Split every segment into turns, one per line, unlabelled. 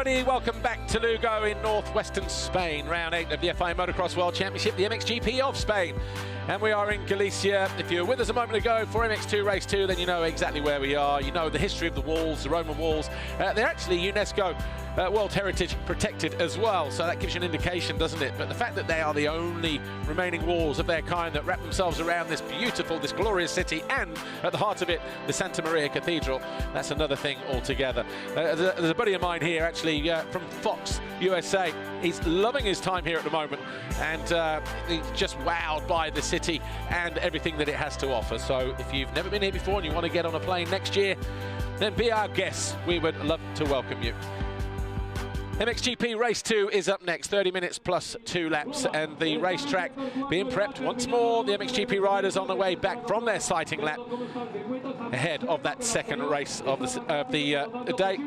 everybody, welcome back to Lugo in northwestern Spain, round 8 of the FIA Motocross World Championship, the MXGP of Spain. And we are in Galicia. If you were with us a moment ago for MX2 Race 2, then you know exactly where we are. You know the history of the walls, the Roman walls. They're actually UNESCO World Heritage protected as well, so that gives you an indication, doesn't it? But the fact that they are the only remaining walls of their kind that wrap themselves around this beautiful, this glorious city, and at the heart of it, the Santa Maria Cathedral, that's another thing altogether. There's a buddy of mine here, actually, from Fox, USA. He's loving his time here at the moment, and he's just wowed by the city and everything that it has to offer. So if you've never been here before and you want to get on a plane next year, then be our guest. We would love to welcome you. MXGP Race 2 is up next, 30 minutes plus 2 laps, and the racetrack being prepped once more. The MXGP riders on the way back from their sighting lap ahead of that second race of the day.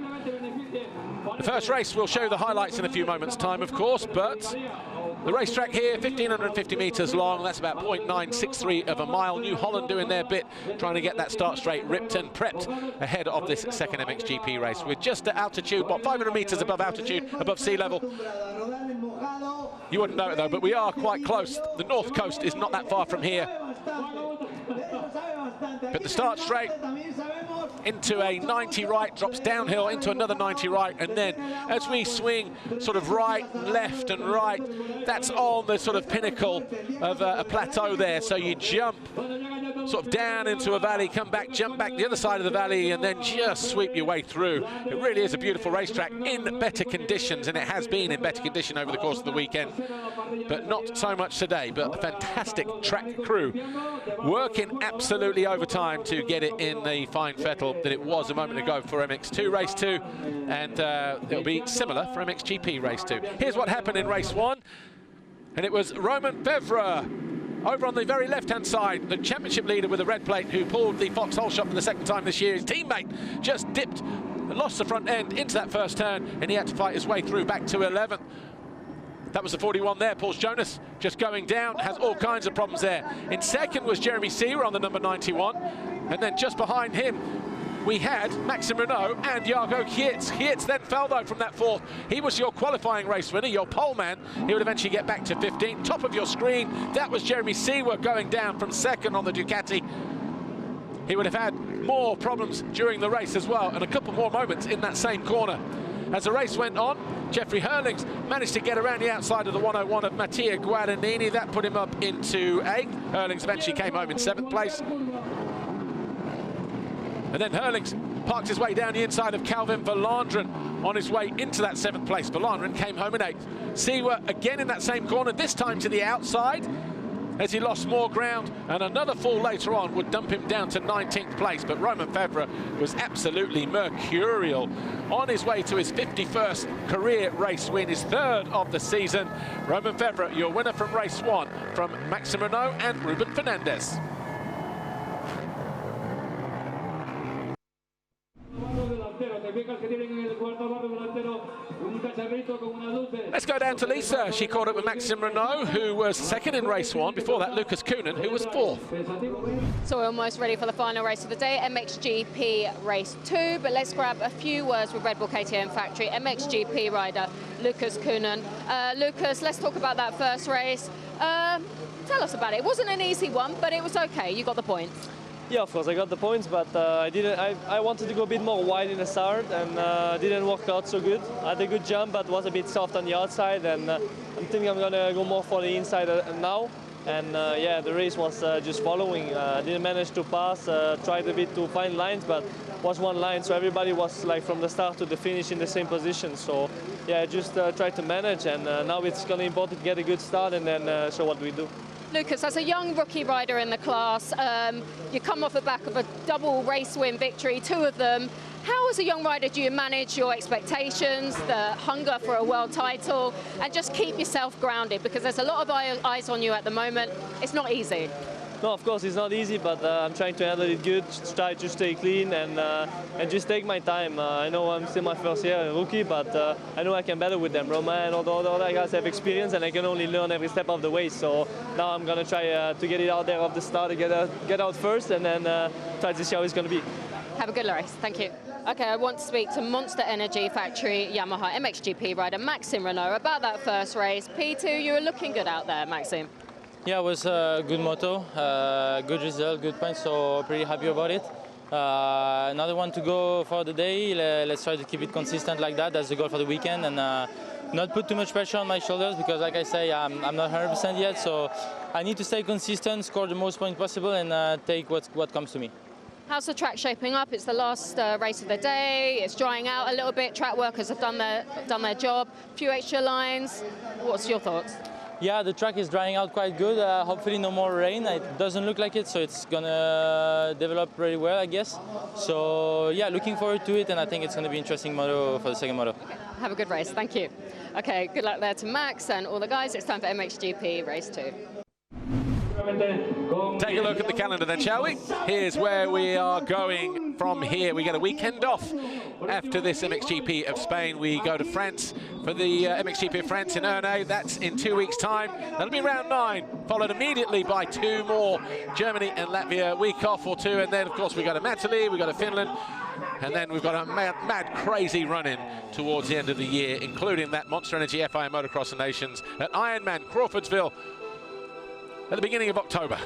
The first race will show the highlights in a few moments' time, of course, but the racetrack here, 1,550 metres long, that's about 0.963 of a mile. New Holland doing their bit, trying to get that start straight ripped and prepped ahead of this second MXGP race. We're just at altitude, what, 500 metres above altitude, above sea level. You wouldn't know it though, but we are quite close. The north coast is not that far from here. But the start straight into a 90 right, drops downhill into another 90 right, and then as we swing sort of right, left and right, that's on the sort of pinnacle of a plateau there. So you jump sort of down into a valley, come back, jump back the other side of the valley, and then just sweep your way through. It really is a beautiful racetrack in better conditions, and it has been in better condition over the course of the weekend, but not so much today. But a fantastic track crew working absolutely overtime to get it in the fine fettle that it was a moment ago for MX2 Race 2, and it'll be similar for MXGP Race 2. Here's what happened in Race 1, and it was Romain Febvre over on the very left-hand side, the championship leader with a red plate, who pulled the foxhole shot for the second time this year. His teammate just dipped, lost the front end into that first turn, and he had to fight his way through back to 11th. That was the 41 there. Paul Jonas just going down, has all kinds of problems there. In second was Jeremy Seewer on the number 91, and then just behind him we had Maxime Renault and Jago Kietz. Kietz then fell though from that fourth. He was your qualifying race winner, your pole man. He would eventually get back to 15. Top of your screen, that was Jeremy Seewer going down from second on the Ducati. He would have had more problems during the race as well, and a couple more moments in that same corner. As the race went on, Jeffrey Herlings managed to get around the outside of the 101 of Mattia Guadagnini. That put him up into 8th. Herlings eventually came home in 7th place. And then Herlings parked his way down the inside of Calvin Vlaanderen on his way into that 7th place. Vlaanderen came home in 8th. Seewer again in that same corner, this time to the outside, as he lost more ground, and another fall later on would dump him down to 19th place. But Romain Febvre was absolutely mercurial on his way to his 51st career race win, his 3rd of the season. Romain Febvre, your winner from race 1, from Maxime Renault and Ruben Fernandez. Let's go down to Lisa. She caught up with Maxime Renault, who was 2nd in race 1. Before that, Lucas Coenen, who was 4th.
So we're almost ready for the final race of the day, MXGP Race 2. But let's grab a few words with Red Bull KTM Factory MXGP rider Lucas Coenen. Lucas, let's talk about that first race. Tell us about it. It wasn't an easy one, but it was okay. You got the points.
Yeah, of course, I got the points, but I wanted to go a bit more wide in the start, and didn't work out so good. I had a good jump, but was a bit soft on the outside, and I'm thinking I'm going to go more for the inside now. And yeah, the race was just following. Didn't manage to pass, tried a bit to find lines, but was one line, so everybody was like from the start to the finish in the same position. So yeah, just tried to manage, and now it's going to be important to get a good start and then show what we do.
Lucas, as a young rookie rider in the class, you come off the back of a double race win victory, 2 of them. How, as a young rider, do you manage your expectations, the hunger for a world title, and just keep yourself grounded? Because there's a lot of eyes on you at the moment. It's not easy.
No, of course, it's not easy, but I'm trying to handle it good, try to stay clean, and just take my time. I know I'm still my first year, a rookie, but I know I can battle with them. Romain and all the other guys have experience, and I can only learn every step of the way. So now I'm going to try to get it out there off the start, get out first, and then try to see how it's going to be.
Have a good race. Thank you. Okay, I want to speak to Monster Energy Factory Yamaha MXGP rider Maxime Renaux about that first race. P2, you were looking good out there, Maxime.
Yeah, it was a good moto, good result, good points, so pretty happy about it. Another one to go for the day. Let's try to keep it consistent like that. That's the goal for the weekend, and not put too much pressure on my shoulders because, like I say, I'm not 100% yet, so I need to stay consistent, score the most points possible, and take what comes to me.
How's the track shaping up? It's the last race of the day. It's drying out a little bit. Track workers have done their job. A few extra lines. What's your thoughts?
Yeah, the track is drying out quite good. Hopefully no more rain. It doesn't look like it, so it's gonna develop really well, I guess. So yeah, looking forward to it, and I think it's gonna be interesting moto for the second moto.
Okay. Have a good race. Thank you. Okay, good luck there to Max and all the guys. It's time for MXGP Race 2.
Take a look at the calendar then, shall we? Here's where we are going from here. We get a weekend off after this MXGP of Spain. We go to France for the MXGP of France in Ernay. That's in 2 weeks' time. That'll be round 9, followed immediately by 2 more, Germany and Latvia. Week off or 2, and then of course we go to Mattia, we go to Finland, and then we've got a mad crazy run-in towards the end of the year, including that Monster Energy FIA Motocross of Nations at Ironman Crawfordsville at the beginning of October.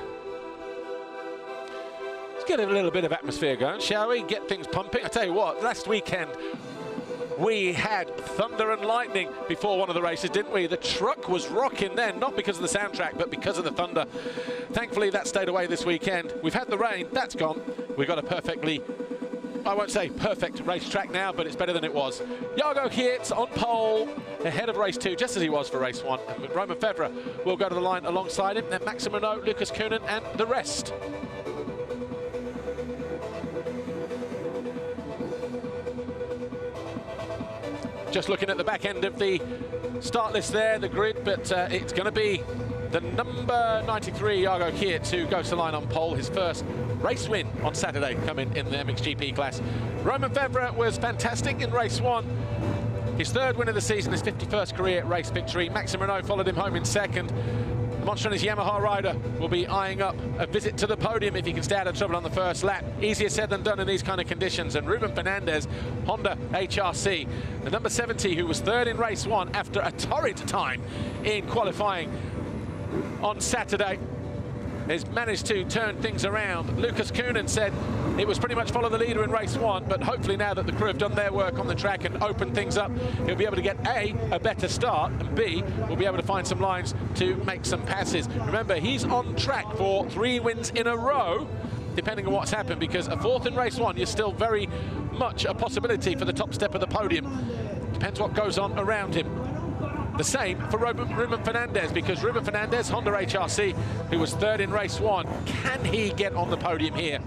Let's get a little bit of atmosphere going, shall we? Get things pumping. I tell you what, last weekend we had thunder and lightning before one of the races, didn't we? The truck was rocking then, not because of the soundtrack, but because of the thunder. Thankfully, that stayed away this weekend. We've had the rain, that's gone. We've got a perfectly, I won't say perfect racetrack now, but it's better than it was. Jago Geerts on pole, ahead of race 2, just as he was for race 1. And Romain Febvre will go to the line alongside him. Then Maxime Renaux, Lucas Coenen, and the rest. Just looking at the back end of the start list there, the grid, but it's going to be the number 93, Jago Geerts, who goes to line on pole, his first race win on Saturday coming in the MXGP class. Romain Febvre was fantastic in race 1. His 3rd win of the season, his 51st career race victory. Maxime Renaux followed him home in 2nd. The Monster Energy Yamaha rider will be eyeing up a visit to the podium if he can stay out of trouble on the first lap. Easier said than done in these kind of conditions. And Ruben Fernandez, Honda HRC, the number 70, who was 3rd in race 1 after a torrid time in qualifying on Saturday, has managed to turn things around. Lucas Coenen said it was pretty much follow the leader in race 1, but hopefully now that the crew have done their work on the track and opened things up, he'll be able to get a better start, and B, will be able to find some lines to make some passes. Remember, he's on track for 3 wins in a row, depending on what's happened, because a 4th in race 1, you're still very much a possibility for the top step of the podium. Depends what goes on around him. The same for Ruben Fernandez, because Ruben Fernandez, Honda HRC, who was 3rd in race 1, can he get on the podium here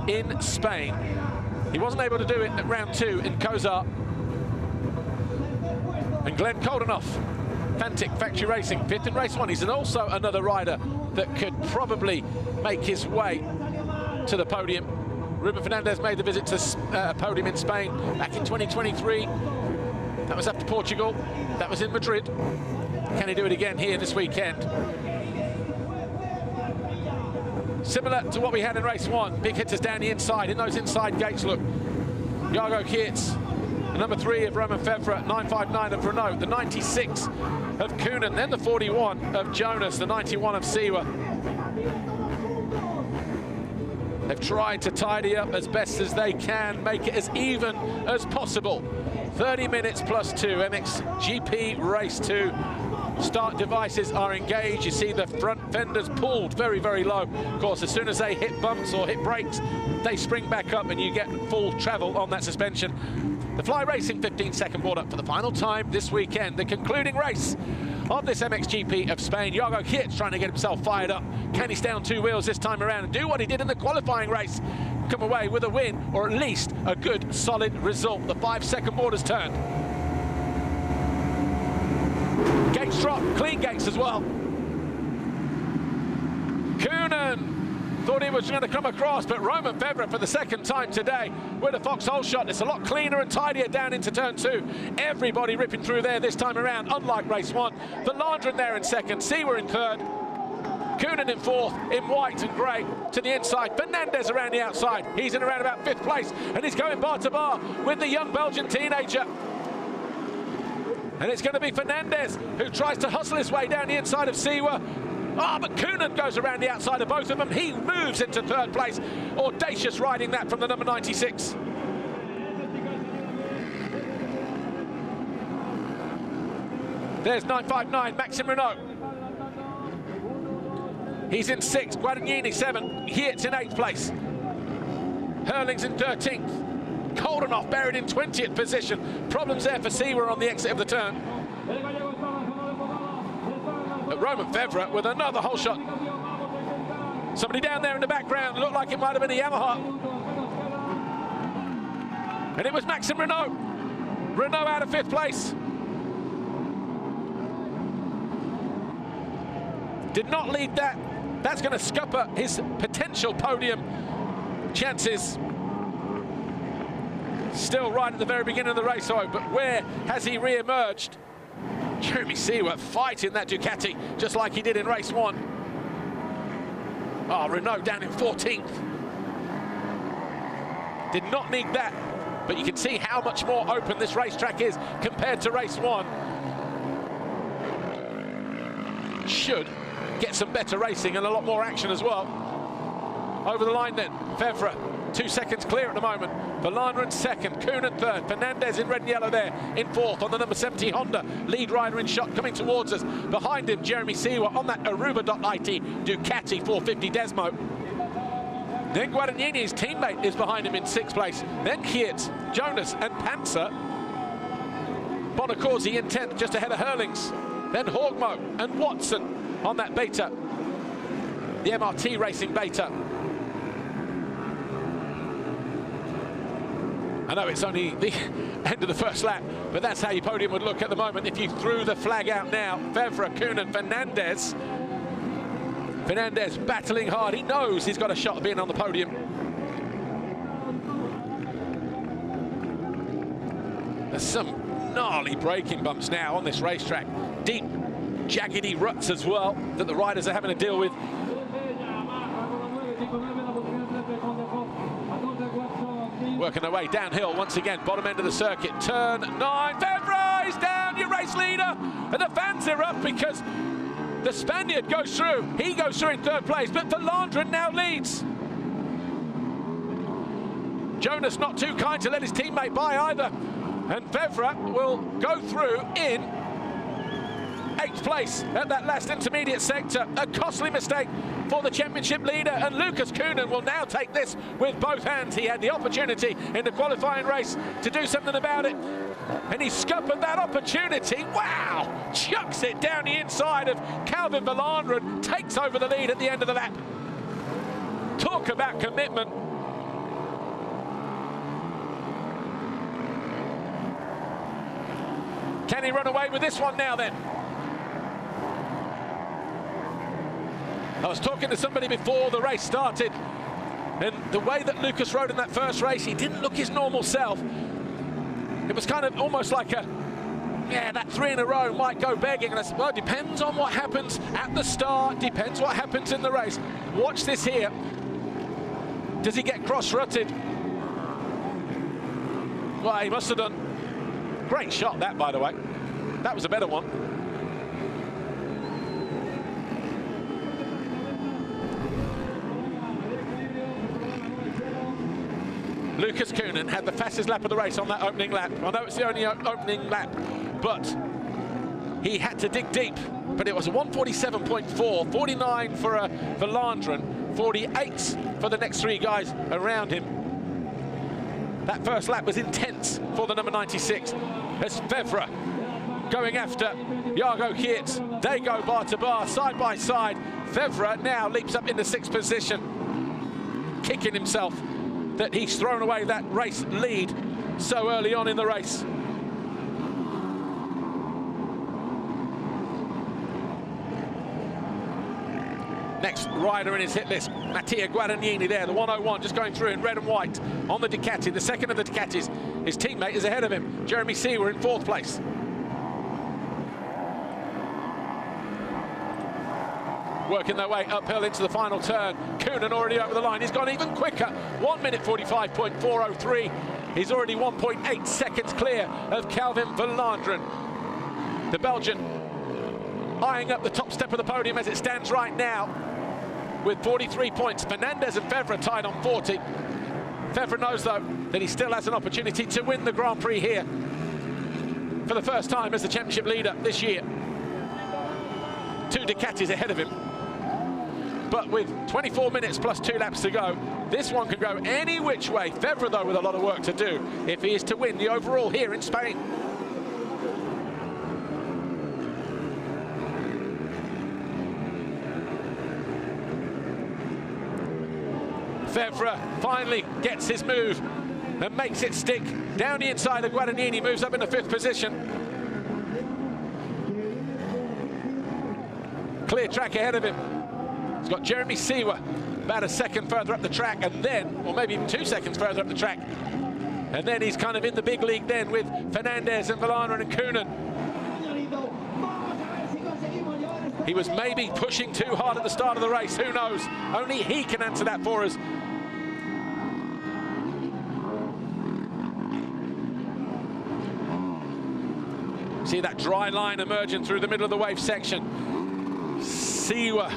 in Spain? He wasn't able to do it at round 2 in Kozar. And Glenn Koldenoff, Fantic Factory Racing, 5th in race 1. He's also another rider that could probably make his way to the podium. Ruben Fernandez made the visit to podium in Spain back in 2023. That was after Portugal. That was in Madrid. Can he do it again here this weekend? Similar to what we had in race 1. Big hitters down the inside, in those inside gates, look. Jago Geerts, the number 3 of Romain Febvre, 959 of Renaux, the 96 of Coenen, then the 41 of Jonas, the 91 of Siwa. They've tried to tidy up as best as they can, make it as even as possible. 30 minutes plus 2, MXGP Race 2. Start devices are engaged. You see the front fenders pulled very, very low. Of course, as soon as they hit bumps or hit brakes, they spring back up and you get full travel on that suspension. The Fly Racing 15-second board up for the final time this weekend. The concluding race of this MXGP of Spain. Jago Geerts trying to get himself fired up. Can he stay on 2 wheels this time around and do what he did in the qualifying race? Come away with a win, or at least a good, solid result. The 5-second board has turned. Gates drop, clean gates as well. Coenen thought he was going to come across, but Romain Febvre for the 2nd time today with a foxhole shot. It's a lot cleaner and tidier down into turn 2. Everybody ripping through there this time around, unlike race 1. Vlaanderen there in 2nd, Siwa in 3rd. Coenen in fourth, in white and grey to the inside. Fernandez around the outside. He's in around about 5th place, and he's going bar to bar with the young Belgian teenager. And it's going to be Fernandez who tries to hustle his way down the inside of Siwa. But Coenen goes around the outside of both of them. He moves into 3rd place. Audacious riding that from the number 96. There's 959, Maxime Renault. He's in 6th, Guadagnini 7th, Geerts in 8th place. Herlings in 13th. Koldenhoff buried in 20th position. Problems there for Siwa on the exit of the turn. But Romain Febvre with another hole shot. Somebody down there in the background, looked like it might have been a Yamaha. And it was Maxime Renault. Renault out of 5th place. Did not lead that. That's going to scupper his potential podium chances. Still right at the very beginning of the race, though, but where has he re-emerged? Jeremy Siwa fighting that Ducati, just like he did in race 1. Renault down in 14th. Did not need that, but you can see how much more open this racetrack is compared to race 1. Should get some better racing and a lot more action as well. Over the line then, Febvre, 2 seconds clear at the moment. Vlaanderen 2nd, Coenen 3rd, Fernandez in red and yellow there in 4th on the number 70 Honda. Lead rider in shot coming towards us. Behind him, Jeremy Siwa on that Aruba.IT Ducati 450 Desmo. Then Guadagnini, his teammate, is behind him in 6th place. Then Geerts, Jonas and Panzer. Bonacorsi in 10th, just ahead of Herlings. Then Horgmo and Watson on that Beta, the MRT Racing Beta. I know it's only the end of the first lap, but that's how your podium would look at the moment if you threw the flag out now. Febvre, Coenen, Fernandez. Fernandez battling hard. He knows he's got a shot at being on the podium. There's some gnarly braking bumps now on this racetrack. Deep, jaggedy ruts as well that the riders are having to deal with. Working their way downhill once again, bottom end of the circuit. Turn 9, Febvre is down, your race leader. And the fans are up because the Spaniard goes through. He goes through in 3rd place, but Vlaanderen now leads. Jonas not too kind to let his teammate by either. And Febvre will go through in 8th place at that last intermediate sector. A costly mistake for the championship leader, and Lucas Coenen will now take this with both hands. He had the opportunity in the qualifying race to do something about it, and he scuppered that opportunity. Wow! Chucks it down the inside of Calvin Vlaanderen, takes over the lead at the end of the lap. Talk about commitment. Can he run away with this one now then? I was talking to somebody before the race started, and the way that Lucas rode in that first race, he didn't look his normal self. It was kind of almost like that 3 in a row might go begging. And I said, well, it depends on what happens at the start, depends what happens in the race. Watch this here. Does he get cross-rutted? Well, he must have done. Great shot that, by the way. That was a better one. Lucas Coenen had the fastest lap of the race on that opening lap. I know it's the only opening lap, but he had to dig deep. But it was a 147.4, 49 for Vlaanderen, 48 for the next 3 guys around him. That first lap was intense for the number 96. As Febvre going after Jago Geerts. They go bar to bar, side by side. Febvre now leaps up into 6th position, kicking himself that he's thrown away that race lead so early on in the race. Next rider in his hit list, Mattia Guadagnini there, the 101, just going through in red and white on the Ducati, the 2nd of the Ducatis. His teammate is ahead of him, Jeremy Siwa in 4th place. working their way uphill into the final turn. Coenen already over the line. He's gone even quicker. 1 minute 45.403. He's already 1.8 seconds clear of Calvin Vlaanderen. The Belgian eyeing up the top step of the podium as it stands right now with 43 points. Fernandez and Febvre tied on 40. Febvre knows, though, that he still has an opportunity to win the Grand Prix here for the first time as the championship leader this year. 2 Ducatis ahead of him. But with 24 minutes plus 2 laps to go, this one can go any which way. Febvre, though, with a lot of work to do if he is to win the overall here in Spain. Febvre finally gets his move and makes it stick. Down the inside of Guadagnini, moves up in the 5th position. Clear track ahead of him. He's got Jeremy Seewer about a second further up the track, and then, or maybe even 2 seconds further up the track. And then he's kind of in the big league then with Fernandez and Vlaanderen and Coenen. He was maybe pushing too hard at the start of the race, who knows? Only he can answer that for us. See that dry line emerging through the middle of the wave section. Seewer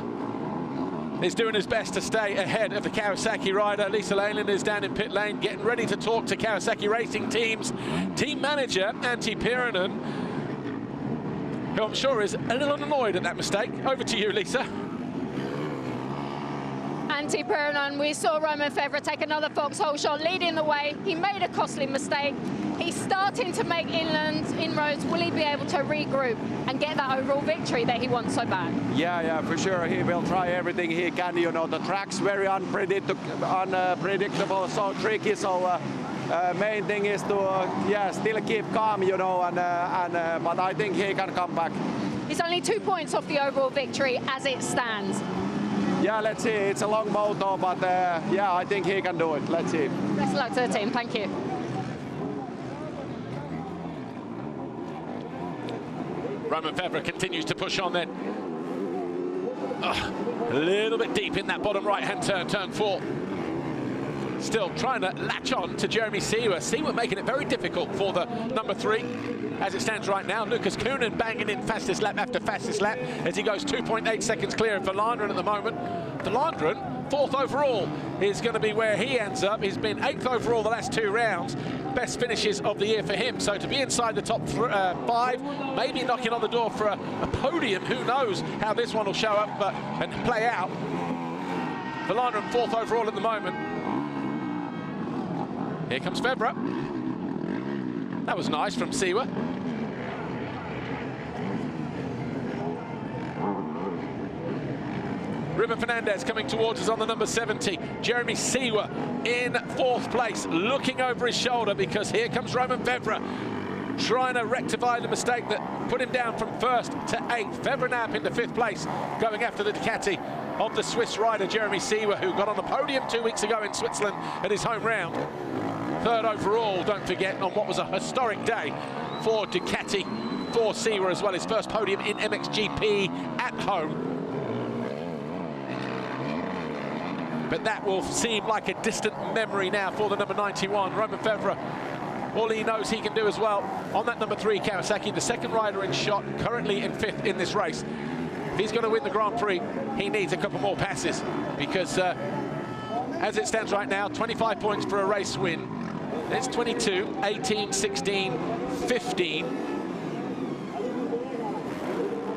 is doing his best to stay ahead of the Kawasaki rider. Lisa Leyland is down in pit lane, getting ready to talk to Kawasaki Racing Team's team manager, Antti Pyöränen, who I'm sure is a little annoyed at that mistake. Over to you, Lisa.
Antti Pyöränen, we saw Romain Febvre take another foxhole shot, leading the way. He made a costly mistake. He's starting to make inroads. Will he be able to regroup and get that overall victory that he wants so bad?
Yeah, for sure. He will try everything he can. You know, the track's very unpredictable, so tricky. So main thing is to still keep calm, you know, but I think he can come back.
He's only 2 points off the overall victory as it stands.
Yeah, let's see. It's a long moto, but yeah, I think he can do it. Let's see.
Best of luck to the team. Thank you.
Romain Febvre continues to push on then. A little bit deep in that bottom right-hand turn, turn 4. Still trying to latch on to Jeremy Seewer. Seewer making it very difficult for the number 3 as it stands right now. Lucas Coenen banging in fastest lap after fastest lap as he goes 2.8 seconds clear of Vlaanderen at the moment. Vlaanderen, 4th overall, is going to be where he ends up. He's been 8th overall the last 2 rounds. Best finishes of the year for him. So to be inside the top 5, maybe knocking on the door for a podium. Who knows how this one will show up and play out. Vlaanderen 4th overall at the moment. Here comes Febvre. That was nice from Seewer. Ruben Fernandez coming towards us on the number 70. Jeremy Seewer in 4th place, looking over his shoulder because here comes Romain Febvre, trying to rectify the mistake that put him down from 1st to 8th. Febvre now into 5th place, going after the Ducati of the Swiss rider Jeremy Seewer, who got on the podium 2 weeks ago in Switzerland at his home round. 3rd overall, don't forget, on what was a historic day for Ducati, for Seewer as well, his first podium in MXGP at home. But that will seem like a distant memory now for the number 91, Romain Febvre. All he knows he can do as well on that number 3 Kawasaki, the 2nd rider in shot, currently in 5th in this race. If he's going to win the Grand Prix, he needs a couple more passes because as it stands right now, 25 points for a race win. It's 22, 18, 16, 15.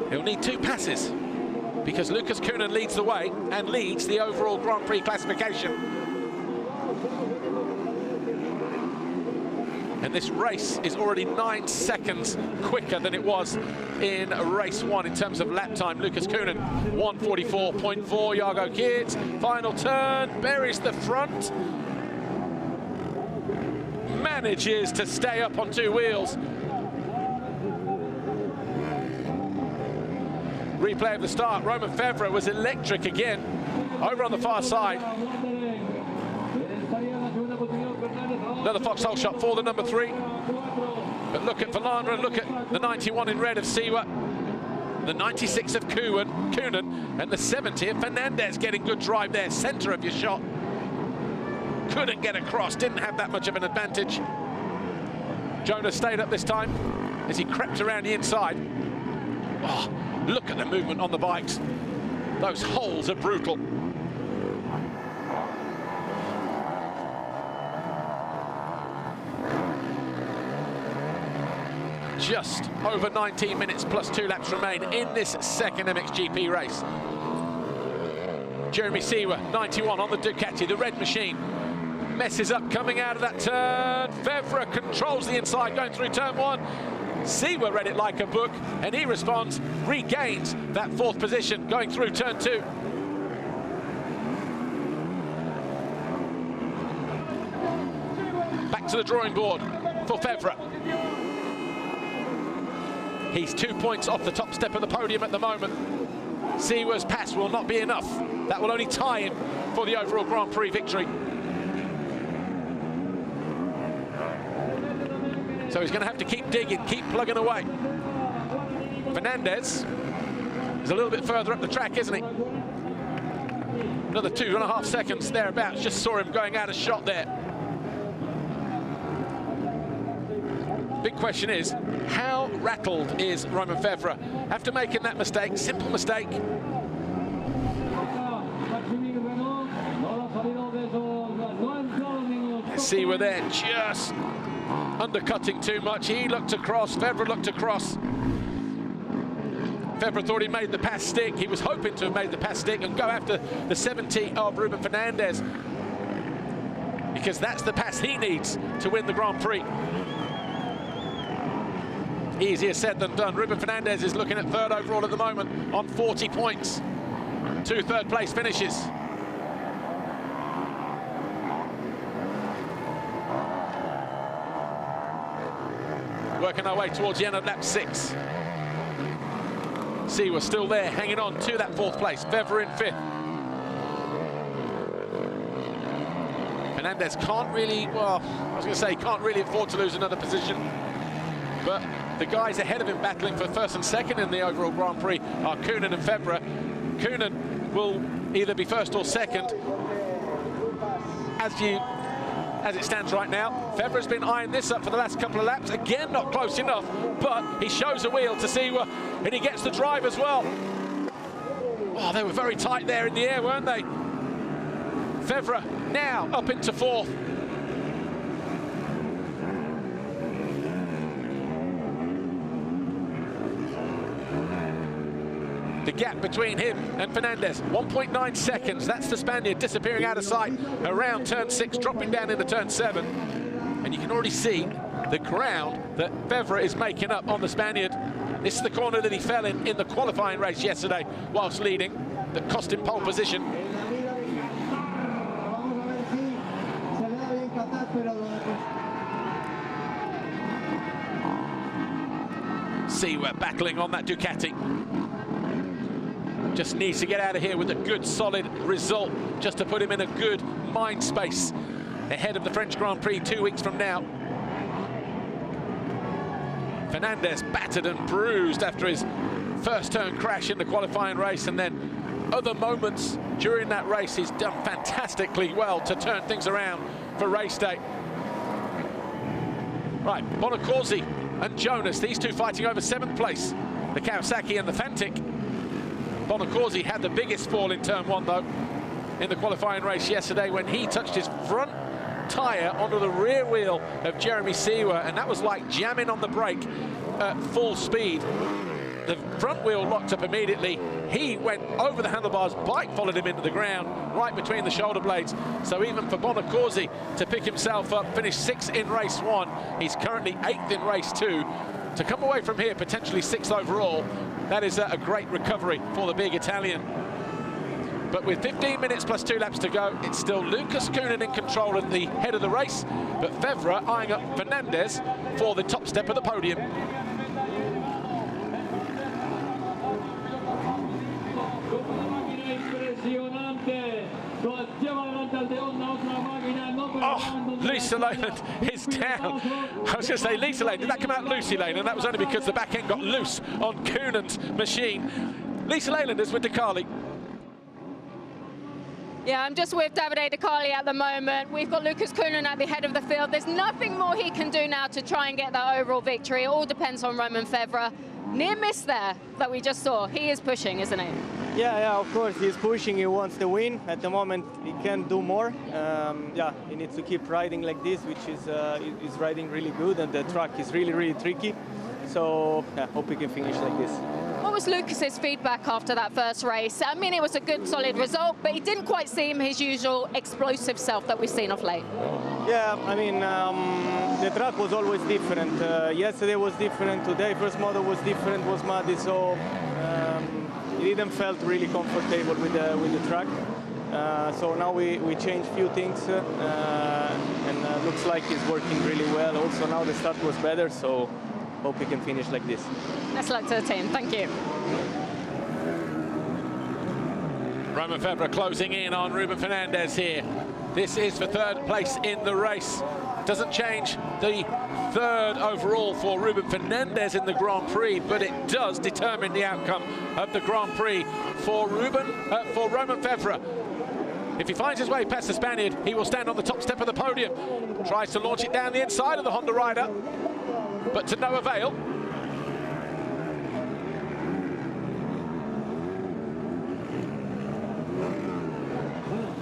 He'll need 2 passes because Lucas Coenen leads the way and leads the overall Grand Prix classification. And this race is already 9 seconds quicker than it was in race 1 in terms of lap time. Lucas Coenen, 1:44.4. Jago Kids, final turn, buries the front. Manages to stay up on 2 wheels. Replay of the start. Romain Febvre was electric again over on the far side. Another foxhole shot for the number 3. But look at Vlaanderen, look at the 91 in red of Seewer. The 96 of Coenen and the 70 of Fernandez getting good drive there. Centre of your shot. Couldn't get across, didn't have that much of an advantage. Jonas stayed up this time as he crept around the inside. Oh, look at the movement on the bikes. Those holes are brutal. Just over 19 minutes plus 2 laps remain in this second MXGP race. Jeremy Seewer, 91 on the Ducati, the red machine. Messes up coming out of that turn. Febvre controls the inside going through turn 1. Seewer read it like a book and he responds, regains that 4th position going through turn 2. Back to the drawing board for Febvre. He's 2 points off the top step of the podium at the moment. Seewer's pass will not be enough. That will only tie him for the overall Grand Prix victory. So he's going to have to keep digging, keep plugging away. Fernandez is a little bit further up the track, isn't he? Another 2.5 seconds thereabouts. Just saw him going out of shot there. Big question is, how rattled is Romain Febvre after making that mistake? Simple mistake. See, we're there just undercutting too much. He looked across, Febvre looked across. Febvre thought he made the pass stick. He was hoping to have made the pass stick and go after the 70 of Ruben Fernandez, because that's the pass he needs to win the Grand Prix. Easier said than done. Ruben Fernandez is looking at 3rd overall at the moment on 40 points. 2 third-place finishes. Working our way towards the end of lap 6. See, we're still there, hanging on to that 4th place. Febvre in 5th. Fernandez can't really, well, I was going to say, can't really afford to lose another position. But the guys ahead of him battling for 1st and 2nd in the overall Grand Prix are Coenen and Febvre. Coenen will either be 1st or 2nd as it stands right now. Febvre's been eyeing this up for the last couple of laps. Again, not close enough, but he shows a wheel to Seewer, and he gets the drive as well. Oh, they were very tight there in the air, weren't they? Febvre now up into 4th. The gap between him and Fernandez, 1.9 seconds. That's the Spaniard disappearing out of sight around turn 6, dropping down into turn 7. And you can already see the ground that Febvre is making up on the Spaniard. This is the corner that he fell in the qualifying race yesterday whilst leading, that cost him pole position. See, we're battling on that Ducati. Just needs to get out of here with a good, solid result, just to put him in a good mind space ahead of the French Grand Prix 2 weeks from now. Fernandez battered and bruised after his first turn crash in the qualifying race, and then other moments during that race he's done fantastically well to turn things around for race day. Right, Bonacorsi and Jonas, these two fighting over 7th place, the Kawasaki and the Fantic. Bonacorsi had the biggest fall in turn 1 though in the qualifying race yesterday when he touched his front tyre onto the rear wheel of Jeremy Seewer, and that was like jamming on the brake at full speed. The front wheel locked up immediately. He went over the handlebars, bike followed him into the ground right between the shoulder blades. So even for Bonacorsi to pick himself up, finish 6th in race 1, he's currently 8th in race 2. To come away from here potentially 6th overall, that is a great recovery for the big Italian. But with 15 minutes plus 2 laps to go, it's still Lucas Coenen in control at the head of the race, but Febvre eyeing up Fernandez for the top step of the podium. Oh, Lucy Leyland is down. I was going to say Lisa Lane. Did that come out Lucy Lane? And that was only because the back end got loose on Coenen's machine. Lisa Leyland is with Decali.
Yeah, I'm just with Davide Decali at the moment. We've got Lucas Coenen at the head of the field. There's nothing more he can do now to try and get that overall victory. It all depends on Romain Febvre. Near miss there that we just saw. He is pushing, isn't he?
Yeah, of course, he's pushing. He wants the win. At the moment, he can't do more. Yeah, he needs to keep riding like this, which is riding really good, and the track is really, really tricky. So, yeah, hope he can finish like this.
What was Lucas's feedback after that first race? I mean, it was a good, solid result, but he didn't quite seem his usual explosive self that we've seen of late.
Yeah, I mean, the track was always different. Yesterday was different. Today, first model was different, was muddy, so he didn't felt really comfortable with the track. So now we changed a few things, and looks like it's working really well. Also now the start was better, so hope he can finish like this.
Best luck to the team. Thank you.
Romain Febvre closing in on Ruben Fernandez here. This is for third place in the race. Doesn't change the third overall for Ruben Fernandez in the Grand Prix, but it does determine the outcome of the Grand Prix for Romain Febvre. If he finds his way past the Spaniard, he will stand on the top step of the podium. Tries to launch it down the inside of the Honda rider, but to no avail.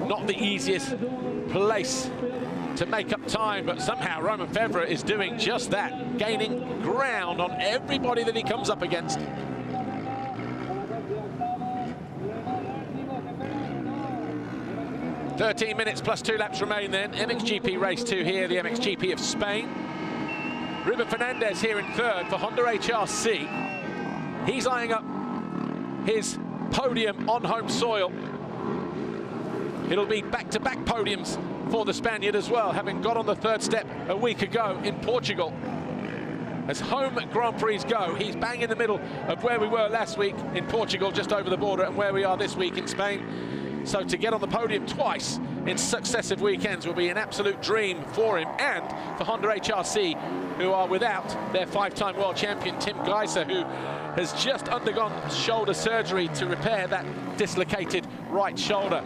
Not the easiest place to make up time, but somehow Romain Febvre is doing just that, gaining ground on everybody that he comes up against. "13 minutes plus 2 laps remain then. MXGP Race 2 here, the MXGP of Spain. Ruben Fernandez here in third for Honda HRC. He's eyeing up his podium on home soil. It'll be back-to-back podiums for the Spaniard as well, having got on the third step a week ago in Portugal. As home Grand Prix go, he's bang in the middle of where we were last week in Portugal, just over the border, and where we are this week in Spain. So to get on the podium twice in successive weekends will be an absolute dream for him and for Honda HRC, who are without their 5-time world champion Tim Geiser, who has just undergone shoulder surgery to repair that dislocated right shoulder.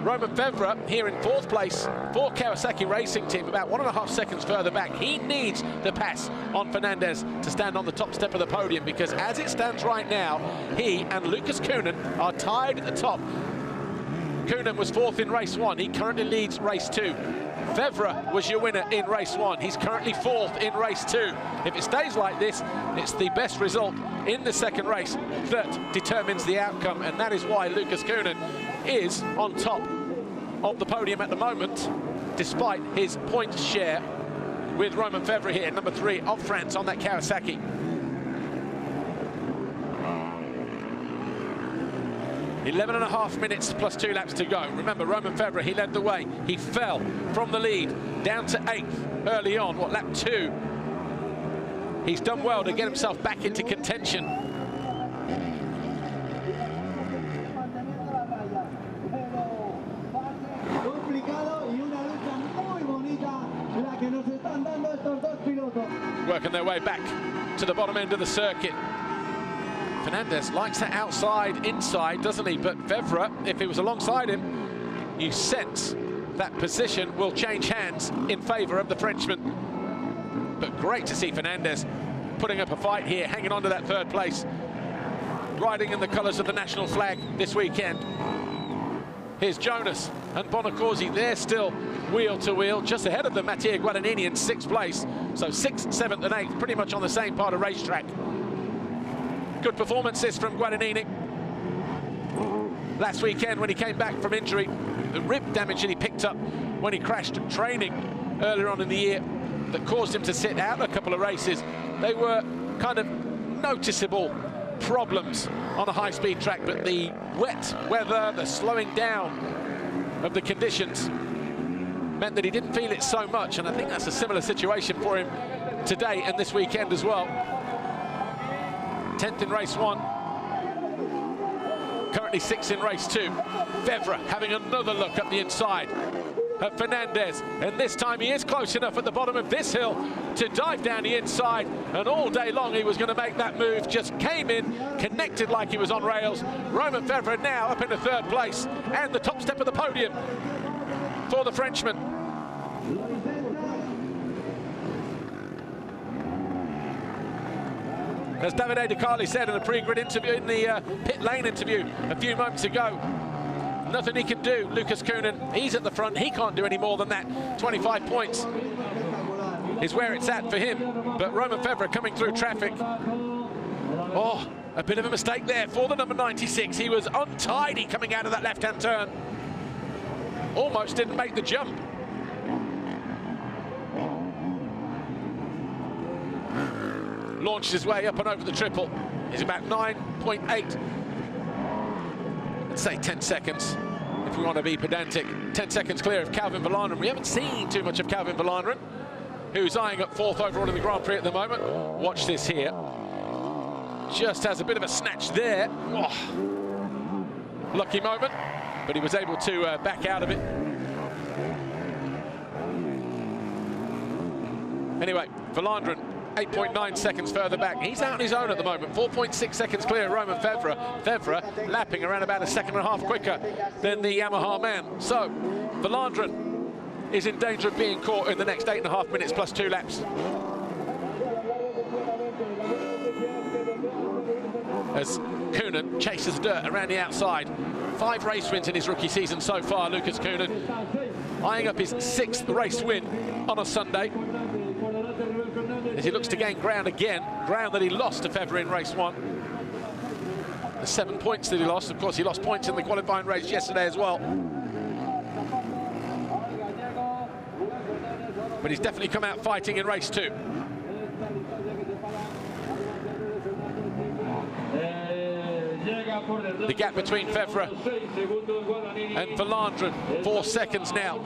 Romain Febvre here in fourth place for Kawasaki Racing Team, about 1.5 seconds further back. He needs the pass on Fernandez to stand on the top step of the podium, because as it stands right now, he and Lucas Coenen are tied at the top. Coenen was fourth in race 1. He currently leads race 2. Febvre was your winner in race 1. He's currently fourth in race 2. If it stays like this, it's the best result in the second race that determines the outcome, and that is why Lucas Coenen is on top of the podium at the moment, despite his point share with Romain Febvre here, number 3 of France on that Kawasaki. "11.5 minutes plus 2 laps to go." Remember, Romain Febvre, he led the way. He fell from the lead down to 8th early on, lap 2. He's done well to get himself back into contention. Working their way back to the bottom end of the circuit. Fernandez likes that outside, inside, doesn't he? But Febvre, if he was alongside him, you sense that position will change hands in favour of the Frenchman. But great to see Fernandez putting up a fight here, hanging on to that third place, riding in the colours of the national flag this weekend. Here's Jonas and Bonacorsi. They're still wheel to wheel, just ahead of them, Mattia Guadagnini in 6th place. So 6th, 7th and 8th, pretty much on the same part of racetrack. Good performances from Guadagnini. Last weekend when he came back from injury, the rib damage that he picked up when he crashed training earlier on in the year that caused him to sit out a couple of races. They were kind of noticeable problems on a high-speed track, but the wet weather, the slowing down of the conditions meant that he didn't feel it so much, and I think that's a similar situation for him today and this weekend as well. 10th in race 1, currently 6th in race 2. Febvre having another look up the inside. at Fernandez, and this time he is close enough at the bottom of this hill to dive down the inside, and all day long he was going to make that move, just came in, connected like he was on rails. Romain Febvre now up in the third place, and the top step of the podium for the Frenchman. As Davide De Carli said in a pre-grid interview, in the pit lane interview a few moments ago, nothing he can do. Lucas Coenen, he's at the front, he can't do any more than that. 25 points is where it's at for him. But Romain Febvre coming through traffic. Oh, a bit of a mistake there for the number 96. He was untidy coming out of that left-hand turn. Almost didn't make the jump. Launched his way up and over the triple. He's about 9.8. Let's say 10 seconds, if we want to be pedantic. 10 seconds clear of Calvin Vlaanderen. We haven't seen too much of Calvin Vlaanderen, who's eyeing up 4th overall in the Grand Prix at the moment. Watch this here. Just has a bit of a snatch there. Oh, lucky moment, but he was able to back out of it. Anyway, Vlaanderen 8.9 seconds further back. He's out on his own at the moment. 4.6 seconds clear of Romain Febvre. Febvre lapping around about a second and a half quicker than the Yamaha man. So Vlaanderen is in danger of being caught in the next 8.5 minutes plus 2 laps. As Coenen chases dirt around the outside. 5 race wins in his rookie season so far, Lucas Coenen, eyeing up his 6th race win on a Sunday, as he looks to gain ground again, ground that he lost to Febvre in race 1. The 7 points that he lost, of course he lost points in the qualifying race yesterday as well. But he's definitely come out fighting in race 2. The gap between Febvre and Vlaanderen, 4 seconds now.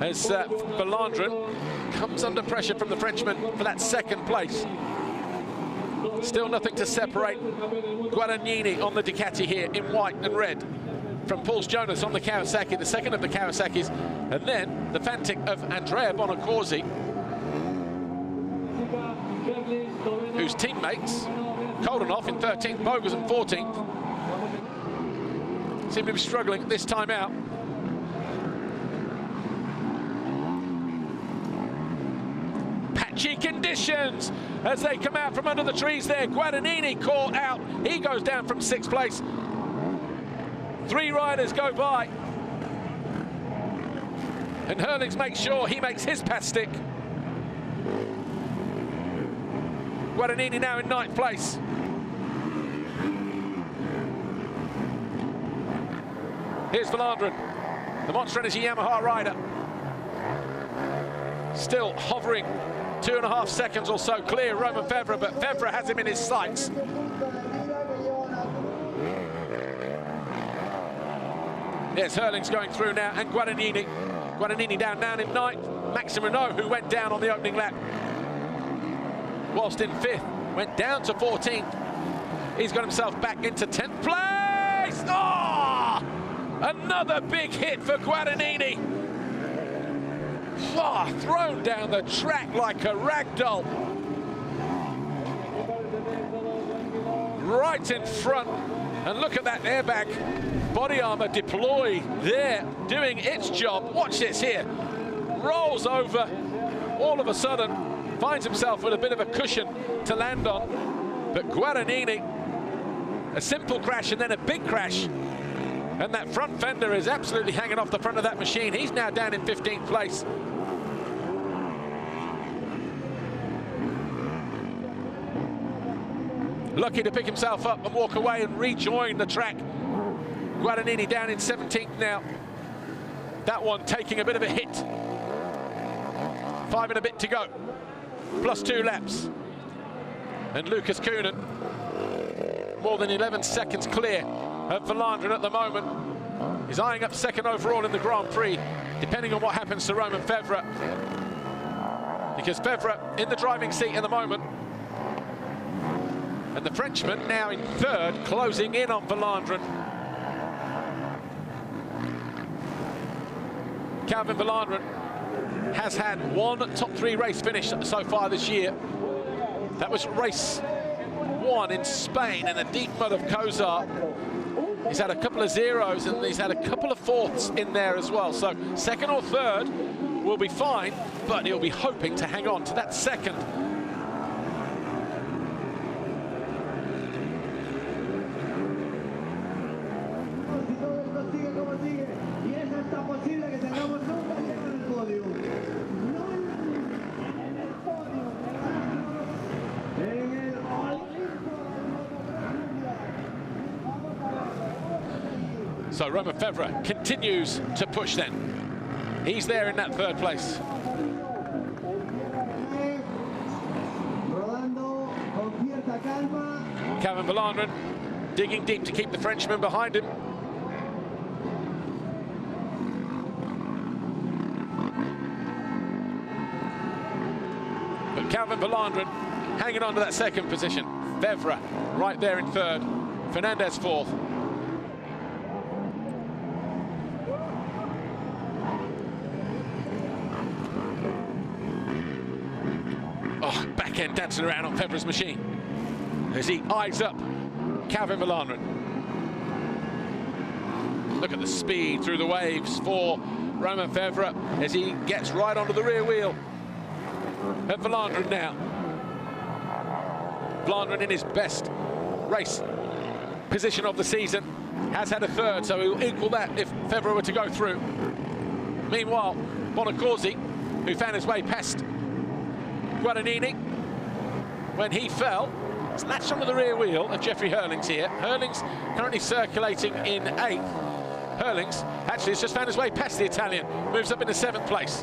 As Vlaanderen comes under pressure from the Frenchman for that 2nd place. Still nothing to separate Guadagnini on the Ducati here in white and red from Paul Jonas on the Kawasaki, the 2nd of the Kawasaki's, and then the Fantic of Andrea Bonacorsi, whose teammates, Koldenhoff in 13th, Bogus in 14th, seem to be struggling this time out. Patchy conditions as they come out from under the trees there. Guadagnini caught out. He goes down from 6th place. 3 riders go by. And Herlings makes sure he makes his path stick. Guadagnini now in 9th place. Here's Vlaanderen, the Monster Energy Yamaha rider. Still hovering 2.5 seconds or so clear, Romain Febvre, but Febvre has him in his sights. There's Herlings going through now, and Guadagnini. Guadagnini down in 9th. Maxime Renault, who went down on the opening lap, whilst in 5th, went down to 14th. He's got himself back into 10th place. Oh! Another big hit for Guadagnini. Oh, thrown down the track like a rag doll. Right in front. And look at that airbag. Body armor deployed there, doing its job. Watch this here. Rolls over. All of a sudden, finds himself with a bit of a cushion to land on. But Guadagnini, a simple crash and then a big crash. And that front fender is absolutely hanging off the front of that machine. He's now down in 15th place. Lucky to pick himself up and walk away and rejoin the track. Guadagnini down in 17th now. That one taking a bit of a hit. 5 and a bit to go. Plus 2 laps. And Lucas Coenen, more than 11 seconds clear of Vlaanderen at the moment. He's eyeing up 2nd overall in the Grand Prix, depending on what happens to Romain Febvre. Because Febvre in the driving seat at the moment. And the Frenchman now in 3rd, closing in on Vlaanderen. Calvin Vlaanderen has had one top 3 race finish so far this year. That was race 1 in Spain in the deep mud of Kozar. He's had a couple of zeros and he's had a couple of fourths in there as well. So second or third will be fine, but he'll be hoping to hang on to that second. So Romain Febvre continues to push then. He's there in that third place. Calvin Vlaanderen digging deep to keep the Frenchman behind him. But Calvin Vlaanderen hanging on to that second position. Febvre right there in third. Fernandez fourth. Oh, back end dancing around on Febvre's machine as he eyes up Calvin Vlaanderen. Look at the speed through the waves for Romain Febvre as he gets right onto the rear wheel of Vlaanderen now. Vlaanderen in his best race position of the season has had a third, so he'll equal that if Febvre were to go through. Meanwhile, Bonaccorsi, who found his way past Guadagnini when he fell, latched onto the rear wheel of Jeffrey Herlings here. Herlings currently circulating in 8th. Herlings actually has just found his way past the Italian, moves up into 7th place.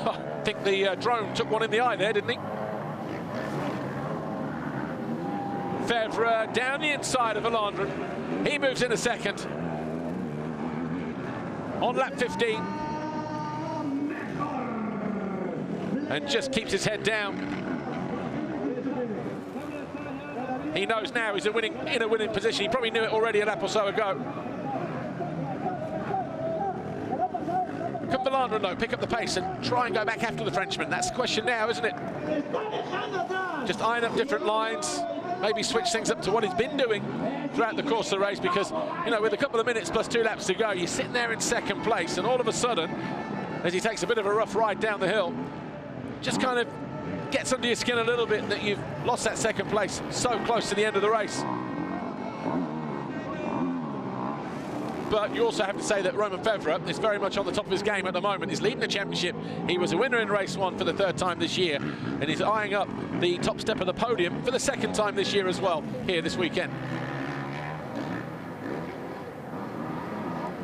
I think the drone took one in the eye there, didn't he? Febvre down the inside of Vlaanderen. He moves into 2nd. On lap 15. And just keeps his head down. He knows now he's in a winning position. He probably knew it already a lap or so ago. Can Vlaanderen, though, pick up the pace and try and go back after the Frenchman? That's the question now, isn't it? Just iron up different lines, maybe switch things up to what he's been doing throughout the course of the race, because, you know, with a couple of minutes plus 2 laps to go, you're sitting there in 2nd place, and all of a sudden, as he takes a bit of a rough ride down the hill, just kind of gets under your skin a little bit that you've lost that 2nd place so close to the end of the race. But you also have to say that Romain Febvre is very much on the top of his game at the moment. He's leading the championship. He was a winner in race 1 for the 3rd time this year, and he's eyeing up the top step of the podium for the 2nd time this year as well, here this weekend.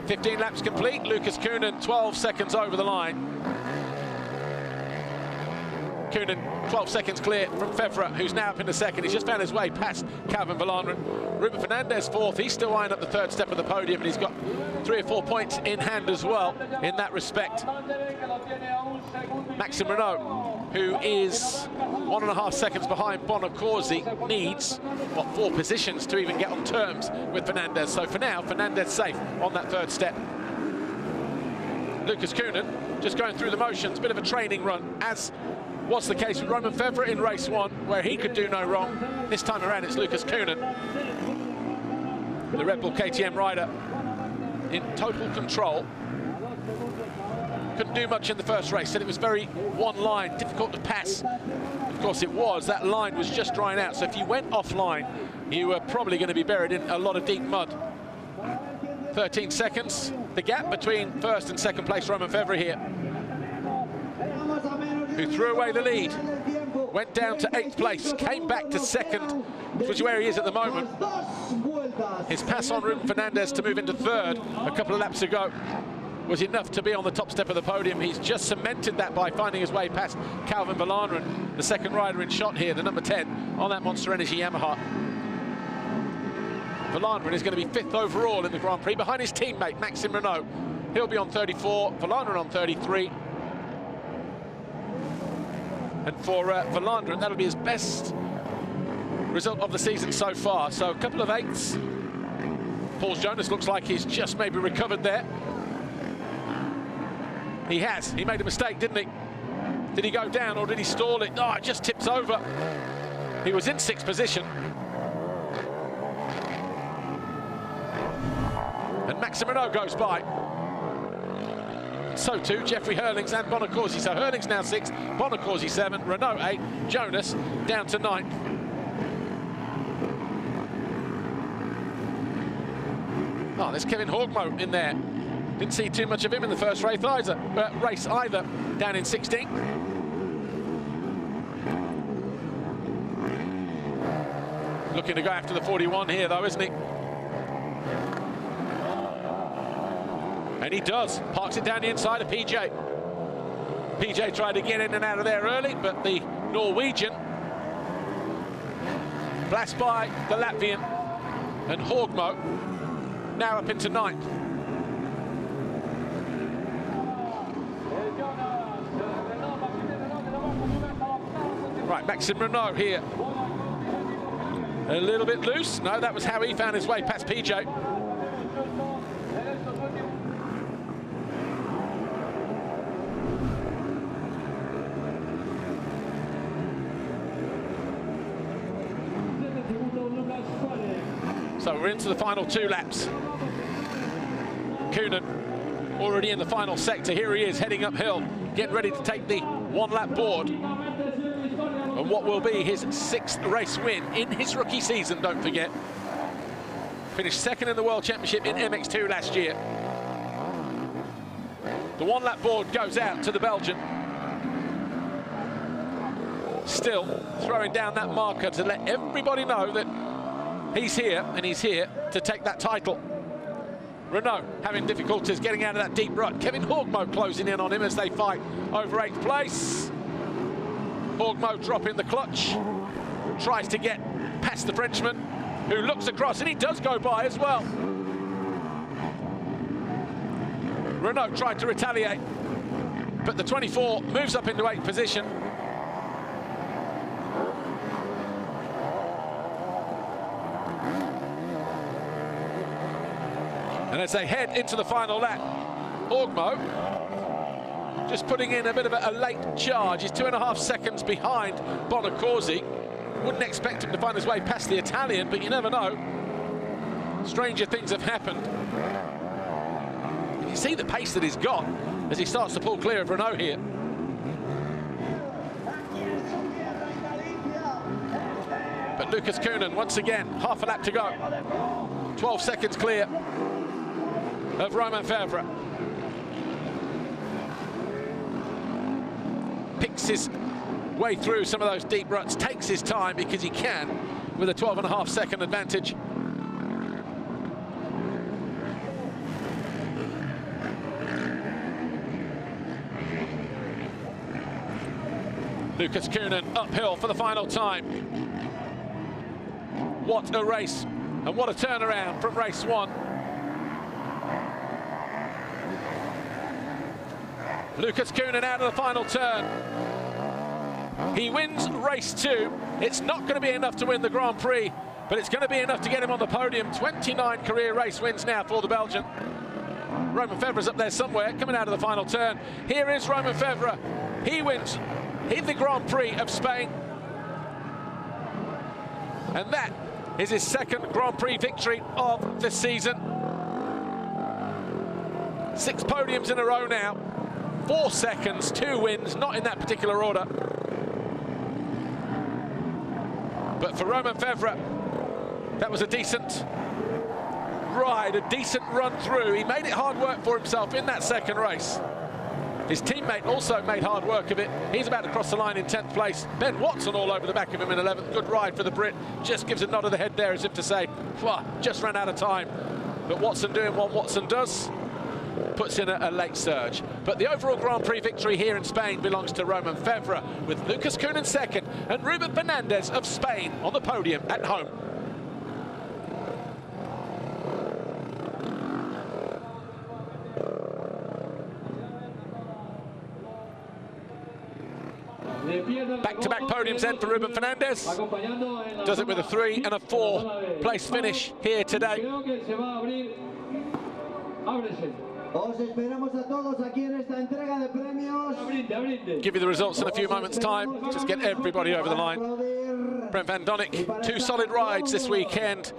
15 laps complete. Lucas Coenen 12 seconds over the line. Coenen 12 seconds clear from Febvre, who's now up into 2nd. He's just found his way past Calvin Vlaanderen. Ruben Fernandez 4th. He's still eyeing up the 3rd step of the podium, and he's got 3 or 4 points in hand as well in that respect. Maxime Renault, who is 1.5 seconds behind Bonaccorsi, needs, what, 4 positions to even get on terms with Fernandez. So for now, Fernandez safe on that 3rd step. Lucas Coenen just going through the motions, bit of a training run, as was the case with Romain Febvre in race 1, where he could do no wrong. This time around, it's Lucas Coenen, the Red Bull KTM rider, in total control. Couldn't do much in the first race, said it was very one line, difficult to pass. Of course it was, that line was just drying out, so if you went offline, you were probably going to be buried in a lot of deep mud. 13 seconds, the gap between 1st and 2nd place Romain Febvre here, who threw away the lead, went down to 8th place, came back to 2nd, which is where he is at the moment. His pass on Ruben Fernandez to move into 3rd a couple of laps ago was enough to be on the top step of the podium. He's just cemented that by finding his way past Calvin Vlaanderen, the 2nd rider in shot here, the number 10 on that Monster Energy Yamaha. Vlaanderen is going to be 5th overall in the Grand Prix, behind his teammate Maxime Renault. He'll be on 34, Vlaanderen on 33. And for Vlaanderen, that'll be his best result of the season so far. So a couple of 8s. Paul Jonas looks like he's just maybe recovered there. He has. He made a mistake, didn't he? Did he go down or did he stall it? Oh, it just tips over. He was in 6th position. And Maxime Renault goes by. So too, Jeffrey Herlings and Bonacorsi. So Herlings now 6th, Bonacorsi 7th, Renault 8th, Jonas down to 9th. Oh, there's Kevin Horgmo in there. Didn't see too much of him in the first race either, down in 16th. Looking to go after the 41 here, though, isn't he? And he does. Parks it down the inside of PJ. PJ tried to get in and out of there early, but the Norwegian blasted by the Latvian, and Horgmo now up into 9th. Right, Maxime Renault here. A little bit loose. No, that was how he found his way past PJ. So we're into the final 2 laps. Coenen already in the final sector. Here he is heading uphill, getting ready to take the 1-lap board. And what will be his 6th race win in his rookie season, don't forget. Finished 2nd in the World Championship in MX2 last year. The 1-lap board goes out to the Belgian. Still throwing down that marker to let everybody know that he's here, and he's here to take that title. Renault having difficulties getting out of that deep rut. Kevin Horgmo closing in on him as they fight over 8th place. Horgmo dropping the clutch, tries to get past the Frenchman, who looks across, and he does go by as well. Renault tried to retaliate, but the 24 moves up into 8th position. And as they head into the final lap, Horgmo just putting in a bit of a late charge. He's 2.5 seconds behind Bonacorsi. Wouldn't expect him to find his way past the Italian, but you never know. Stranger things have happened. You see the pace that he's got as he starts to pull clear of Renault here. But Lucas Coenen, once again, half a lap to go. 12 seconds clear of Romain Febvre. Picks his way through some of those deep ruts, takes his time because he can, with a 12.5 second advantage. Lucas Coenen uphill for the final time. What a race, and what a turnaround from race 1. Lucas Coenen out of the final turn. He wins race 2. It's not going to be enough to win the Grand Prix, but it's going to be enough to get him on the podium. 29 career race wins now for the Belgian. Romain Febvre's up there somewhere, coming out of the final turn. Here is Romain Febvre. He wins in the Grand Prix of Spain. And that is his 2nd Grand Prix victory of the season. 6 podiums in a row now. 4 seconds, 2 wins, not in that particular order. But for Romain Febvre, that was a decent ride, a decent run through. He made it hard work for himself in that 2nd race. His teammate also made hard work of it. He's about to cross the line in 10th place. Ben Watson all over the back of him in 11th. Good ride for the Brit. Just gives a nod of the head there as if to say, just ran out of time. But Watson doing what Watson does, puts in a late surge. But the overall Grand Prix victory here in Spain belongs to Romain Febvre, with Lucas Coenen 2nd and Ruben Fernandez of Spain on the podium at home. Back-to-back podiums then for Ruben Fernandez. Does it with a 3 and a 4 place finish here today. Give you the results in a few moments' time. Just get everybody over the line. Ruben Fernandez, 2 solid rides this weekend.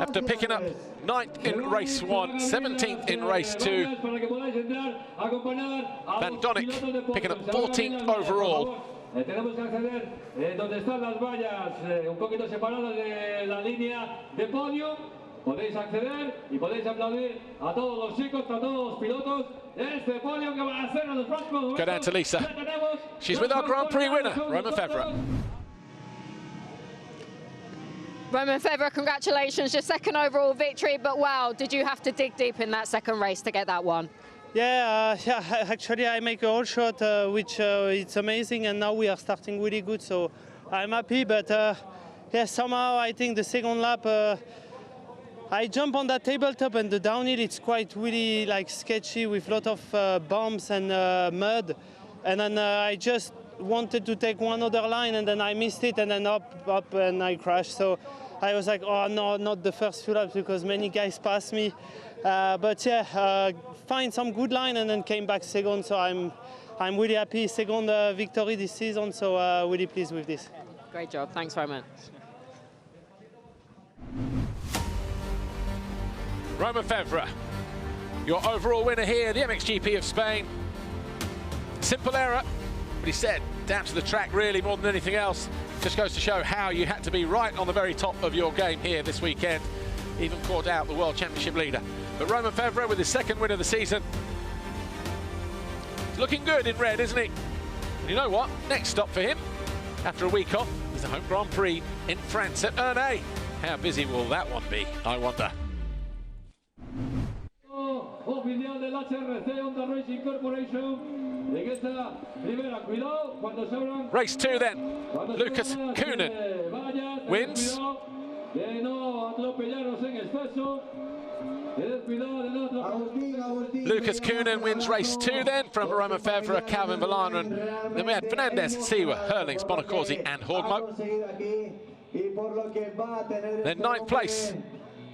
After picking up 9th in race 1, 17th in race 2. Fernandez picking up 14th overall.
Tenemos que acceder donde están las vallas, un poquito separadas de la línea de podio. Podéis acceder y podéis aplaudir a todos los chicos, a todos los pilotos de este podio que va a ser en los próximos.
Go down to Lisa. She's with our Grand Prix winner, Romain Febvre.
Romain Febvre, congratulations, your 2nd overall victory, but wow, did you have to dig deep in that 2nd race to get that one?
Yeah, actually I make a whole shot, which it's amazing, and now we are starting really good, so I'm happy, but yeah, somehow I think the 2nd lap, I jump on that tabletop and the downhill, it's quite really like sketchy with a lot of bumps and mud, and then I just wanted to take one other line and then I missed it, and then up and I crashed. So I was like, oh no, not the first few laps, because many guys passed me. But yeah, find some good line and then came back 2nd. So I'm really happy. 2nd victory this season. So really pleased with this.
Great job. Thanks, Romain.
Romain Febvre, your overall winner here, the MXGP of Spain. Simple error, but he said down to the track really more than anything else. Just goes to show how you had to be right on the very top of your game here this weekend. Even caught out the World Championship leader. But Romain Febvre with his 2nd win of the season. He's looking good in red, isn't he? And you know what? Next stop for him, after a week off, is the home Grand Prix in France at Herlings. How busy will that one be, I wonder?
Oficial del HRC Honda Racing Corporation.
Race 2 then. Lucas Coenen wins. Lucas Coenen wins race 2 then from Romain Febvre, Calvin Vlaanderen. Then we had Fernandez, Siwa, Herlings, Bonacorsi and Horgmo. Then 9th place.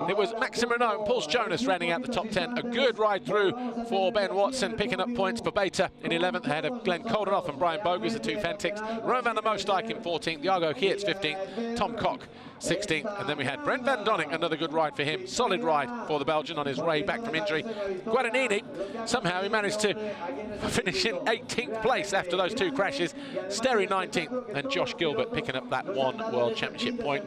It was Maxime Renault and Paul Jonas rounding out the top 10. A good ride through for Ben Watson, picking up points for Beta in 11th, ahead of Glenn Coldenoff and Brian Bogus, the 2 Fentics. Romain van der Moosdijk in 14th, Jago Geerts 15th, Tom Koch 16th, and then we had Ruben Fernandez, another good ride for him. Solid ride for the Belgian on his way back from injury. Guadagnini, somehow he managed to finish in 18th place after those 2 crashes. Sterry 19th, and Josh Gilbert picking up that 1 World Championship point.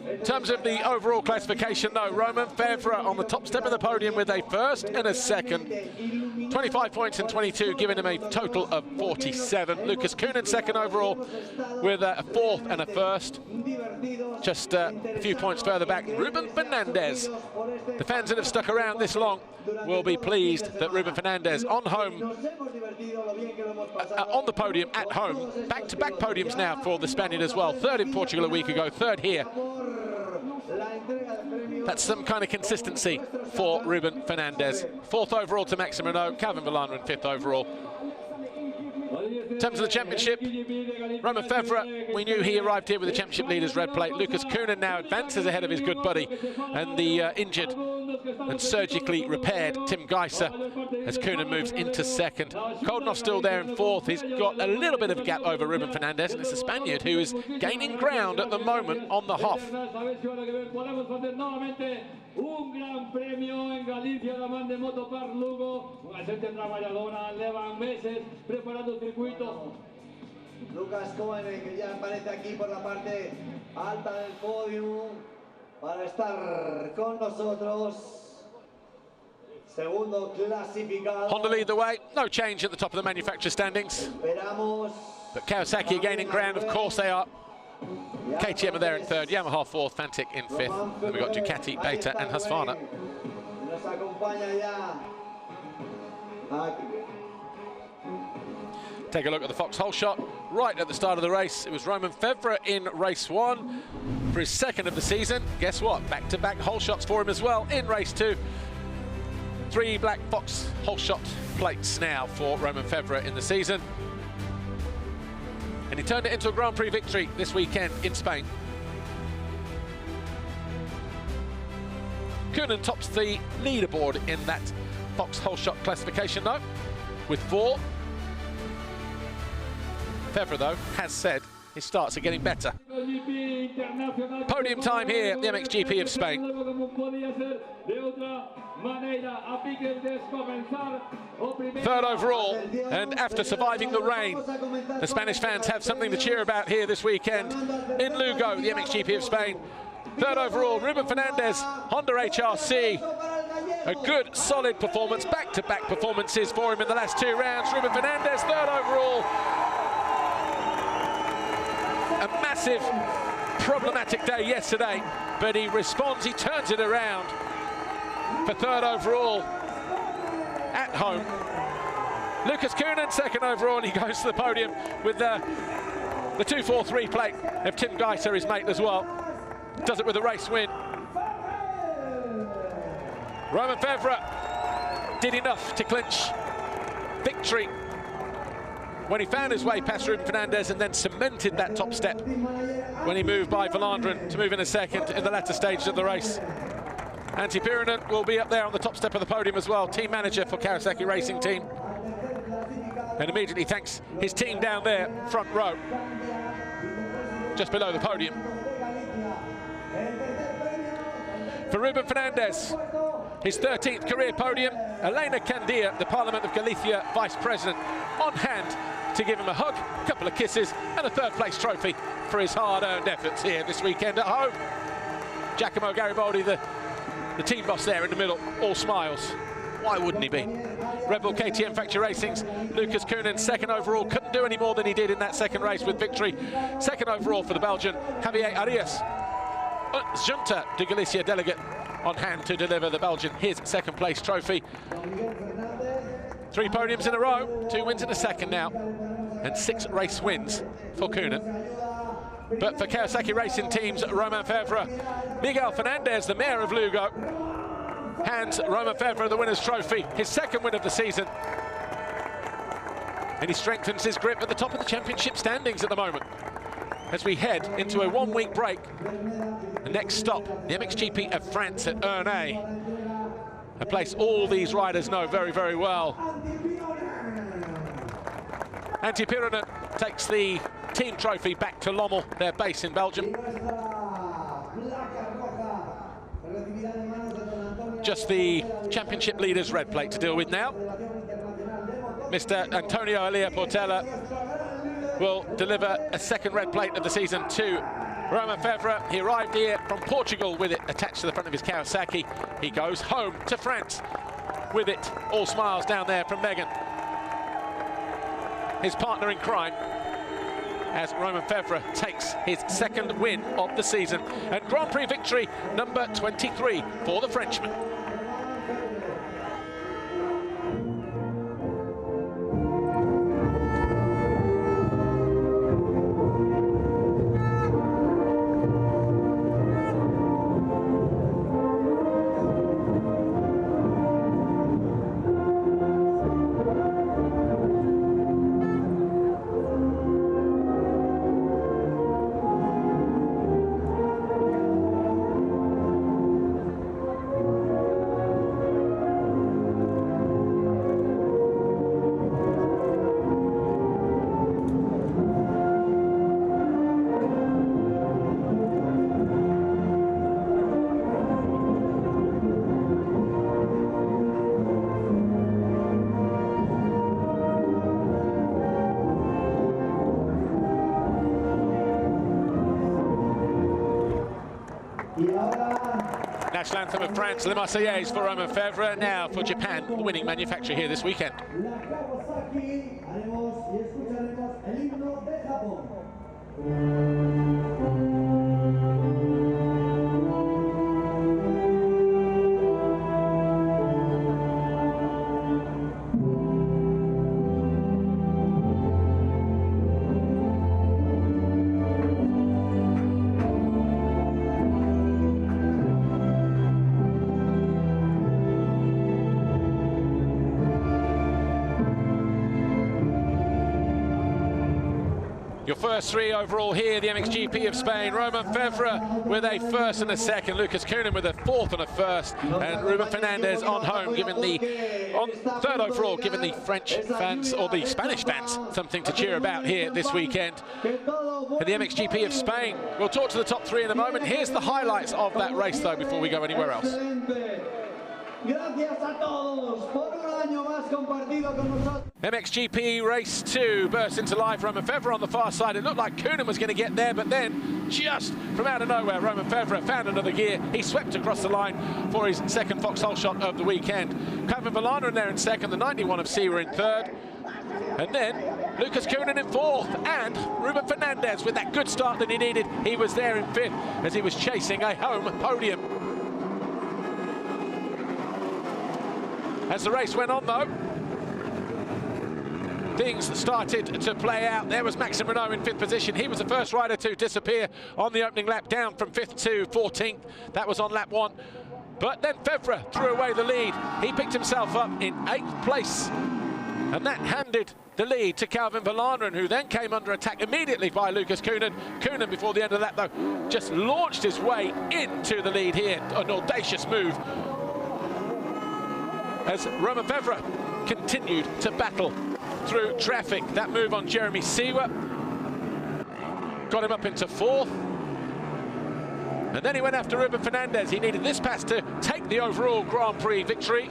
In terms of the overall classification, though, Romain Febvre on the top step of the podium with a 1st and a 2nd. 25 points and 22, giving him a total of 47. Lucas Coenen 2nd overall with a 4th and a 1st. Just a few points further back, Ruben Fernandez. The fans that have stuck around this long will be pleased that Ruben Fernandez on the podium at home. Back-to-back podiums now for the Spaniard as well. 3rd in Portugal a week ago, 3rd here. That's some kind of consistency for Ruben Fernandez. 4th overall to Maxime Renault, Calvin Vlaanderen 5th overall. In terms of the championship, Romain Febvre, we knew he arrived here with the championship leader's red plate. Lucas Coenen now advances ahead of his good buddy and the injured and surgically repaired Tim Geiser as Coenen moves into 2nd. Coldenoff still there in 4th. He's got a little bit of a gap over Ruben Fernandez, and it's the Spaniard who is gaining ground at the moment on the Hoff.
Un gran premio en Galicia, la man de Motopark Lugo, una gente trabajadora, llevan meses preparando el circuito.
Lucas Coenen, que ya aparece aquí por la parte alta del podio para estar con nosotros. Segundo clasificado.
Honda lead the way, no change at the top of the manufacturer standings. But Kawasaki gaining ground, of course they are. KTM are there in 3rd, Yamaha 4th, Fantic in 5th. Then we've got Ducati, Beta and Husqvarna. Take a look at the Fox hole shot right at the start of the race. It was Romain Febvre in race 1 for his 2nd of the season. Guess what? Back-to-back hole shots for him as well in race 2. 3 black Fox hole shot plates now for Romain Febvre in the season. And he turned it into a Grand Prix victory this weekend in Spain. Coenen tops the leaderboard in that Fox whole shot classification though, with 4. Febvre though has said his starts are getting better. Podium time here at the MXGP of Spain. Third overall, and after surviving the rain, the Spanish fans have something to cheer about here this weekend in Lugo, the MXGP of Spain. Third overall, Ruben Fernandez, Honda HRC. A good, solid performance, back-to-back performances for him in the last 2 rounds. Ruben Fernandez, third overall. A massive, problematic day yesterday, but he responds, he turns it around for third overall at home. Lucas Coenen, second overall, and he goes to the podium with the 2-4-3 plate of Tim Geiser, his mate as well. Does it with a race win. Romain Febvre did enough to clinch victory when he found his way past Ruben Fernandez and then cemented that top step when he moved by Vlaanderen to move in a second in the latter stages of the race. Antti Pyränen will be up there on the top step of the podium as well, team manager for Kawasaki Racing Team. And immediately thanks his team down there, front row, just below the podium. For Ruben Fernandez, his 13th career podium, Elena Candia, the Parliament of Galicia Vice President, on hand to give him a hug, a couple of kisses, and a third-place trophy for his hard-earned efforts here this weekend at home. Giacomo Garibaldi, the team boss there in the middle, all smiles. Why wouldn't he be? Red Bull KTM Factory Racing's Lucas Coenen, second overall, couldn't do any more than he did in that second race with victory. Second overall for the Belgian, Javier Arias. Junta de Galicia delegate on hand to deliver the Belgian his second-place trophy. 3 podiums in a row, 2 wins in a second now, and 6 race wins for Coenen. But for Kawasaki Racing Team's Romain Febvre, Miguel Fernandez, the mayor of Lugo, hands Romain Febvre the winner's trophy, his second win of the season. And he strengthens his grip at the top of the championship standings at the moment. As we head into a 1-week break, the next stop, the MXGP of France at Ernay, a place all these riders know very, very well. Antti Pyränen takes the team trophy back to Lommel, their base in Belgium. Just the championship leaders' red plate to deal with now. Mr. Antonio Elia Portela will deliver a second red plate of the season to Romain Febvre. He arrived here from Portugal with it attached to the front of his Kawasaki. He goes home to France with it. All smiles down there from Megan, his partner in crime, as Romain Febvre takes his second win of the season and Grand Prix victory number 23 for the Frenchman. National anthem of France, the Marseillaise for Romain Febvre. Now for Japan, the winning manufacturer here this weekend. Your first three overall here, the MXGP of Spain. Romain Febvre with a first and a second. Lucas Coenen with a fourth and a first. And Ruben Fernandez on home, on third overall, giving the French fans, or the Spanish fans, something to cheer about here this weekend. And the MXGP of Spain. We'll talk to the top three in a moment. Here's the highlights of that race, though, before we go anywhere else. MXGP Race 2 burst into life. Romain Febvre on the far side. It looked like Coenen was going to get there, but then just from out of nowhere, Romain Febvre found another gear. He swept across the line for his second foxhole shot of the weekend. Calvin Vlaanderen there in second, the 91 of Sea were in third. And then Lucas Coenen in fourth, and Ruben Fernandez with that good start that he needed. He was there in fifth as he was chasing a home podium. As the race went on, though, things started to play out. There was Maxime Renaux in fifth position. He was the first rider to disappear on the opening lap, down from fifth to 14th. That was on lap one. But then Febvre threw away the lead. He picked himself up in 8th place. And that handed the lead to Calvin Vlaanderen, who then came under attack immediately by Lucas Coenen. Coenen, before the end of that, though, just launched his way into the lead here. An audacious move, as Romain Febvre continued to battle through traffic. That move on Jeremy Seewer got him up into fourth. And then he went after Ruben Fernandez. He needed this pass to take the overall Grand Prix victory.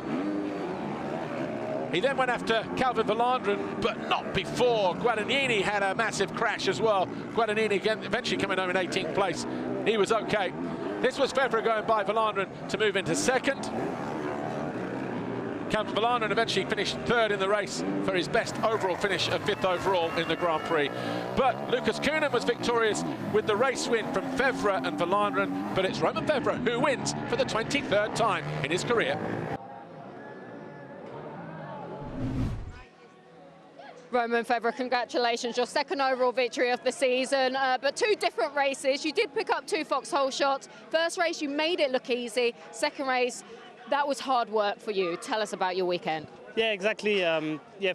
He then went after Calvin Vlaanderen, but not before Guadagnini had a massive crash as well. Guadagnini again, eventually coming home in 18th place. He was okay. This was Febvre going by Vlaanderen to move into second. Calvin Vlaanderen eventually finished third in the race for his best overall finish of 5th overall in the Grand Prix. But Lucas Coenen was victorious with the race win from Febvre and Vlaanderen, but it's Romain Febvre who wins for the 23rd time in his career.
Romain Febvre, congratulations, your second overall victory of the season, but two different races. You did pick up 2 foxhole shots. First race, you made it look easy. Second race, that was hard work for you. Tell us about your weekend.
Yeah, exactly.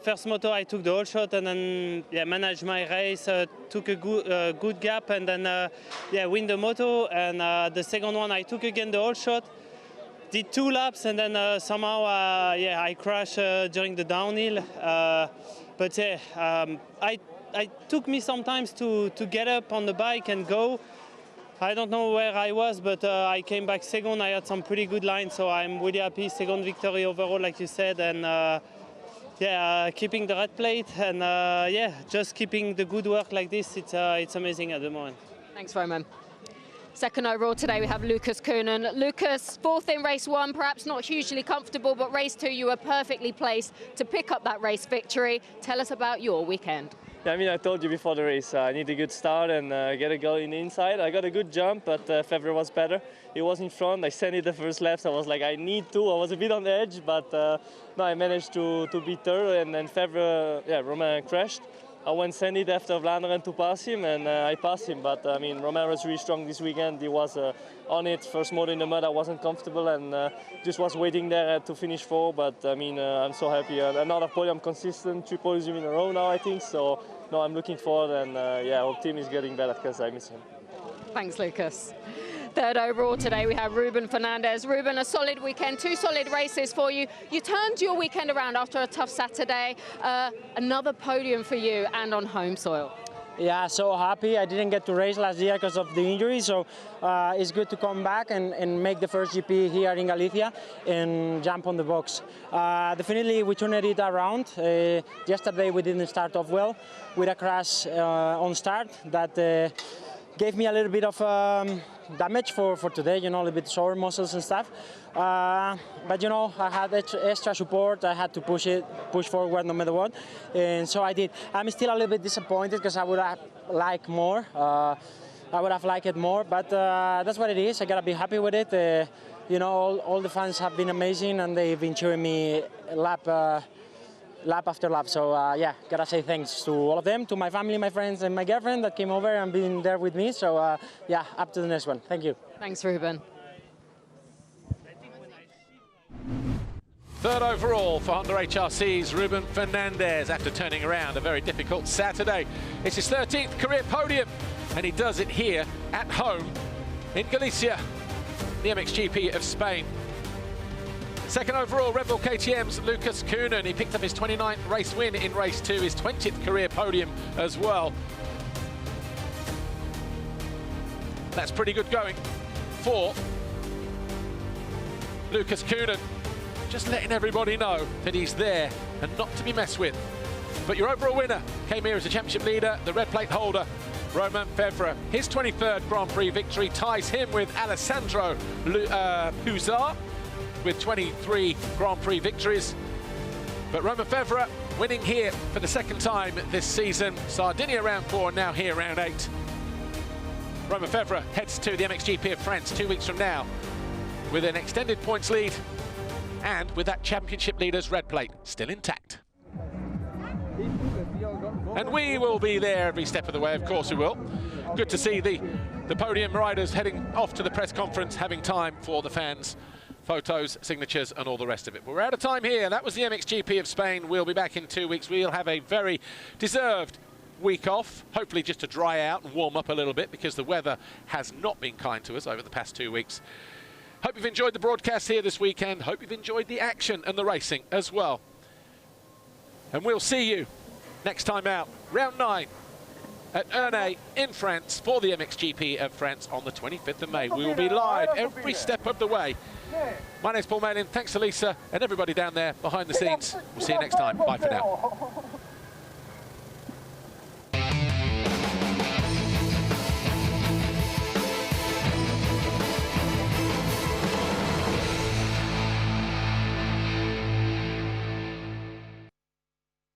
First moto I took the whole shot and then managed my race, took a good gap and then win the moto. And the second one I took again the whole shot, did 2 laps and then somehow I crashed during the downhill. But I took me some time to get up on the bike and go. I don't know where I was, but I came back second. I had some pretty good lines, so I'm really happy. Second victory overall, like you said, and keeping the red plate, and just keeping the good work like this. It's amazing at the moment.
Thanks, Romain. Second overall today, we have Lucas Coenen. Lucas, fourth in race 1, perhaps not hugely comfortable, but race 2, you were perfectly placed to pick up that race victory. Tell us about your weekend.
Yeah, I mean, I told you before the race, I need a good start and get a goal in the inside. I got a good jump, but Febvre was better. He was in front. I sent it the first lap, so I was like, I need to. I was a bit on the edge, but no, I managed to beat third, and then Febvre, Romain crashed. I went send it after Vlaanderen to pass him, and I passed him. But I mean, Romain was really strong this weekend. He was on it. First moto in the mud, I wasn't comfortable, and just was waiting there to finish 4. But I mean, I'm so happy. Another podium consistent, 3 podiums in a row now, I think. So no, I'm looking forward, and our team is getting better because I miss him.
Thanks, Lucas. Third overall today, we have Ruben Fernandez. Ruben, a solid weekend, 2 solid races for you. You turned your weekend around after a tough Saturday. Another podium for you and on home soil.
Yeah, so happy. I didn't get to race last year because of the injury, so it's good to come back and make the first GP here in Galicia and jump on the box. Definitely we turned it around. Yesterday we didn't start off well with a crash on start that gave me a little bit of damage for today, you know, a little bit sore muscles and stuff. But you know, I had extra support. I had to push forward no matter what, and so I did. I'm still a little bit disappointed because I would have liked more. I would have liked it more, but that's what it is. I gotta be happy with it. You know, all the fans have been amazing, and they've been cheering me lap after lap. So yeah, gotta say thanks to all of them, to my family, my friends, and my girlfriend that came over and been there with me. So yeah, up to the next one. Thank you.
Thanks, Ruben.
Third overall for Honda HRC's Ruben Fernandez after turning around a very difficult Saturday. It's his 13th career podium, and he does it here at home in Galicia, the MXGP of Spain. Second overall, Red Bull KTM's Lucas Coenen. He picked up his 29th race win in race 2, his 20th career podium as well. That's pretty good going for Lucas Coenen. Just letting everybody know that he's there and not to be messed with. But your overall winner came here as a championship leader, the red plate holder, Romain Febvre. His 23rd Grand Prix victory ties him with Alessandro Puzar with 23 Grand Prix victories. But Romain Febvre winning here for the second time this season. Sardinia round 4, now here round 8. Romain Febvre heads to the MXGP of France 2 weeks from now with an extended points lead and with that championship leader's red plate still intact. And we will be there every step of the way, of course we will. Good to see the podium riders heading off to the press conference, having time for the fans, photos, signatures and all the rest of it. But we're out of time here. That was the MXGP of Spain. We'll be back in 2 weeks. We'll have a very deserved week off, hopefully just to dry out and warm up a little bit, because the weather has not been kind to us over the past 2 weeks. Hope you've enjoyed the broadcast here this weekend. Hope you've enjoyed the action and the racing as well. And we'll see you next time out, round 9 at Ernay in France for the MXGP of France on the 25th of May. We will be live every step of the way. My name's Paul Malin. Thanks to Lisa and everybody down there behind the scenes. We'll see you next time. Bye for now.